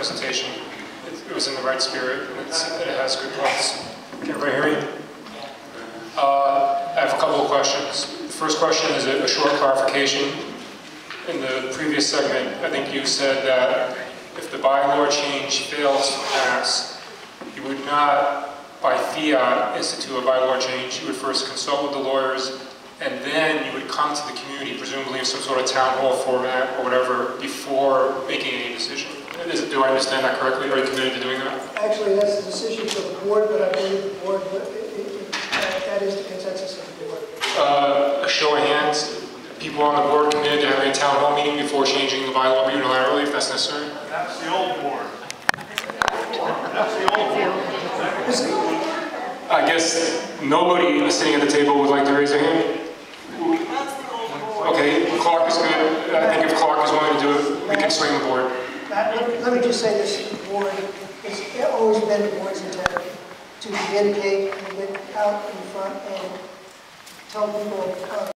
presentation. It was in the right spirit, and it has good points. Can everybody hear me? I have a couple of questions. The first question is a short clarification. In the previous segment, I think you said that if the bylaw change fails to pass, you would not, by fiat, institute a bylaw change. You would first consult with the lawyers, and then you would come to the community, presumably in some sort of town hall format or whatever, before making any decision. Do I understand that correctly? Are you committed to doing that? Actually, that's the decision for the board, but I believe the board, that is the consensus of the board. A show of hands. People on the board committed to having a town hall meeting before changing the bylaw unilaterally, if that's necessary? That's the old board. That's the old board. I guess nobody sitting at the table would like to raise their hand. Okay, Clark is good. I think if Clark is willing to do it, we can swing the board. Let me just say this, the board, it's always been the board's intent to communicate and get out in front and tell people